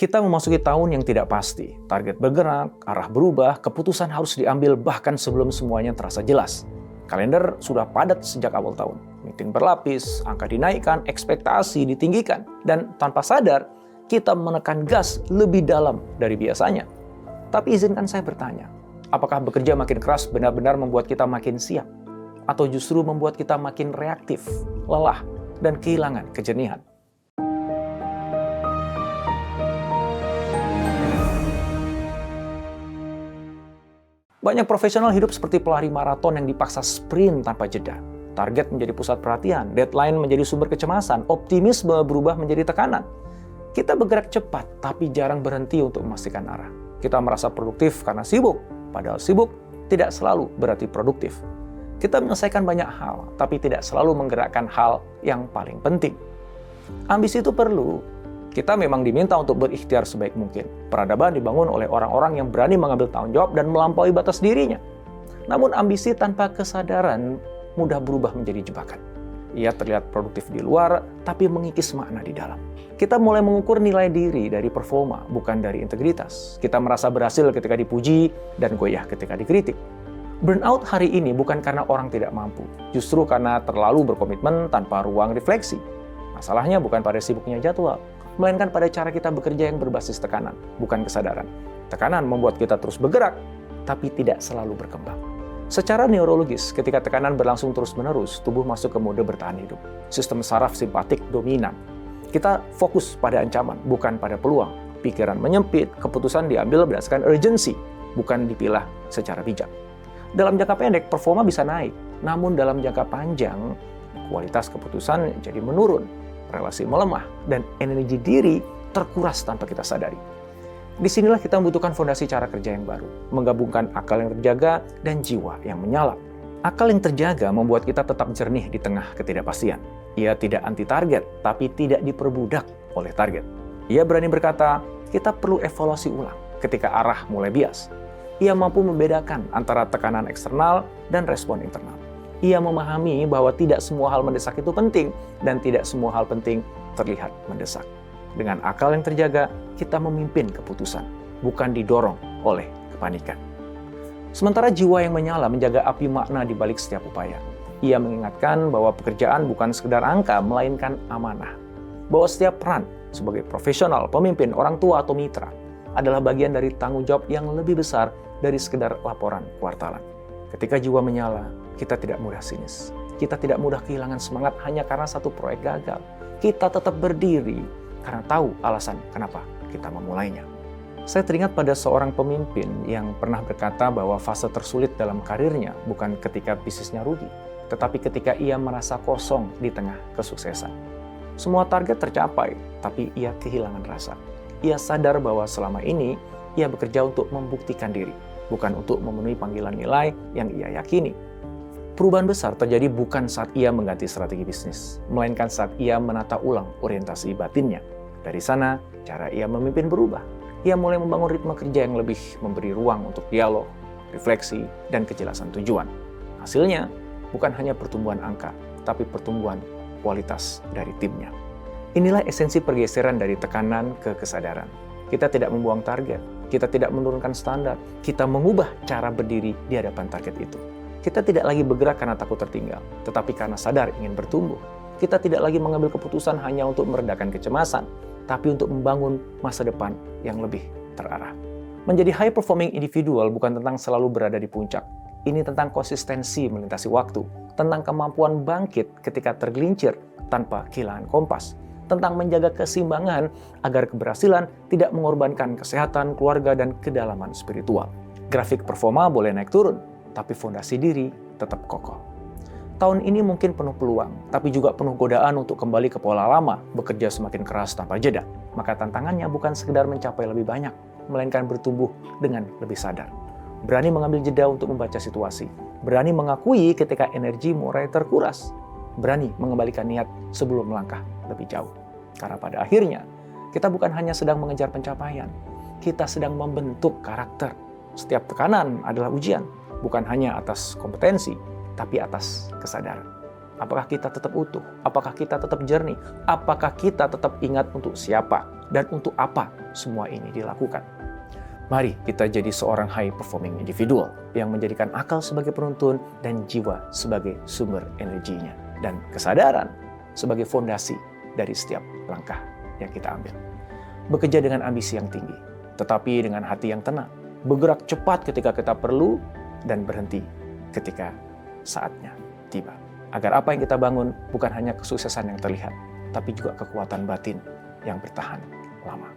Kita memasuki tahun yang tidak pasti. Target bergerak, arah berubah, keputusan harus diambil bahkan sebelum semuanya terasa jelas. Kalender sudah padat sejak awal tahun. Meeting berlapis, angka dinaikkan, ekspektasi ditinggikan. Dan tanpa sadar, kita menekan gas lebih dalam dari biasanya. Tapi izinkan saya bertanya, apakah bekerja makin keras benar-benar membuat kita makin siap? Atau justru membuat kita makin reaktif, lelah, dan kehilangan kejernihan? Banyak profesional hidup seperti pelari maraton yang dipaksa sprint tanpa jeda. Target menjadi pusat perhatian, deadline menjadi sumber kecemasan, optimisme berubah menjadi tekanan. Kita bergerak cepat, tapi jarang berhenti untuk memastikan arah. Kita merasa produktif karena sibuk, padahal sibuk tidak selalu berarti produktif. Kita menyelesaikan banyak hal, tapi tidak selalu menggerakkan hal yang paling penting. Ambisi itu perlu. Kita memang diminta untuk berikhtiar sebaik mungkin. Peradaban dibangun oleh orang-orang yang berani mengambil tanggung jawab dan melampaui batas dirinya. Namun ambisi tanpa kesadaran mudah berubah menjadi jebakan. Ia terlihat produktif di luar, tapi mengikis makna di dalam. Kita mulai mengukur nilai diri dari performa, bukan dari integritas. Kita merasa berhasil ketika dipuji dan goyah ketika dikritik. Burnout hari ini bukan karena orang tidak mampu, justru karena terlalu berkomitmen tanpa ruang refleksi. Masalahnya bukan pada sibuknya jadwal, melainkan pada cara kita bekerja yang berbasis tekanan, bukan kesadaran. Tekanan membuat kita terus bergerak, tapi tidak selalu berkembang. Secara neurologis, ketika tekanan berlangsung terus-menerus, tubuh masuk ke mode bertahan hidup. Sistem saraf simpatik dominan. Kita fokus pada ancaman, bukan pada peluang. Pikiran menyempit, keputusan diambil berdasarkan urgency, bukan dipilah secara bijak. Dalam jangka pendek, performa bisa naik, namun dalam jangka panjang, kualitas keputusan jadi menurun. Relasi melemah, dan energi diri terkuras tanpa kita sadari. Disinilah kita membutuhkan fondasi cara kerja yang baru, menggabungkan akal yang terjaga dan jiwa yang menyala. Akal yang terjaga membuat kita tetap jernih di tengah ketidakpastian. Ia tidak anti target, tapi tidak diperbudak oleh target. Ia berani berkata, kita perlu evaluasi ulang ketika arah mulai bias. Ia mampu membedakan antara tekanan eksternal dan respon internal. Ia memahami bahwa tidak semua hal mendesak itu penting, dan tidak semua hal penting terlihat mendesak. Dengan akal yang terjaga, kita memimpin keputusan, bukan didorong oleh kepanikan. Sementara jiwa yang menyala menjaga api makna di balik setiap upaya. Ia mengingatkan bahwa pekerjaan bukan sekedar angka, melainkan amanah. Bahwa setiap peran sebagai profesional, pemimpin, orang tua, atau mitra adalah bagian dari tanggung jawab yang lebih besar dari sekedar laporan kuartalan. Ketika jiwa menyala, kita tidak mudah sinis. Kita tidak mudah kehilangan semangat hanya karena satu proyek gagal. Kita tetap berdiri karena tahu alasan kenapa kita memulainya. Saya teringat pada seorang pemimpin yang pernah berkata bahwa fase tersulit dalam karirnya bukan ketika bisnisnya rugi, tetapi ketika ia merasa kosong di tengah kesuksesan. Semua target tercapai, tapi ia kehilangan rasa. Ia sadar bahwa selama ini ia bekerja untuk membuktikan diri, bukan untuk memenuhi panggilan nilai yang ia yakini. Perubahan besar terjadi bukan saat ia mengganti strategi bisnis, melainkan saat ia menata ulang orientasi batinnya. Dari sana, cara ia memimpin berubah. Ia mulai membangun ritme kerja yang lebih memberi ruang untuk dialog, refleksi, dan kejelasan tujuan. Hasilnya, bukan hanya pertumbuhan angka, tapi pertumbuhan kualitas dari timnya. Inilah esensi pergeseran dari tekanan ke kesadaran. Kita tidak membuang target, kita tidak menurunkan standar, kita mengubah cara berdiri di hadapan target itu. Kita tidak lagi bergerak karena takut tertinggal, tetapi karena sadar ingin bertumbuh. Kita tidak lagi mengambil keputusan hanya untuk meredakan kecemasan, tapi untuk membangun masa depan yang lebih terarah. Menjadi high performing individual bukan tentang selalu berada di puncak. Ini tentang konsistensi melintasi waktu, tentang kemampuan bangkit ketika tergelincir tanpa kehilangan kompas, tentang menjaga keseimbangan agar keberhasilan tidak mengorbankan kesehatan, keluarga, dan kedalaman spiritual. Grafik performa boleh naik turun, tapi fondasi diri tetap kokoh. Tahun ini mungkin penuh peluang, tapi juga penuh godaan untuk kembali ke pola lama, bekerja semakin keras tanpa jeda. Maka tantangannya bukan sekedar mencapai lebih banyak, melainkan bertumbuh dengan lebih sadar. Berani mengambil jeda untuk membaca situasi, berani mengakui ketika energi mulai terkuras, berani mengembalikan niat sebelum melangkah lebih jauh. Karena pada akhirnya, kita bukan hanya sedang mengejar pencapaian, kita sedang membentuk karakter. Setiap tekanan adalah ujian, bukan hanya atas kompetensi, tapi atas kesadaran. Apakah kita tetap utuh? Apakah kita tetap jernih? Apakah kita tetap ingat untuk siapa dan untuk apa semua ini dilakukan. Mari kita jadi seorang high performing individual yang menjadikan akal sebagai penuntun dan jiwa sebagai sumber energinya, dan kesadaran sebagai fondasi dari setiap langkah yang kita ambil. Bekerja dengan ambisi yang tinggi, tetapi dengan hati yang tenang. Bergerak cepat ketika kita perlu dan berhenti ketika saatnya tiba. Agar apa yang kita bangun bukan hanya kesuksesan yang terlihat, tapi juga kekuatan batin yang bertahan lama.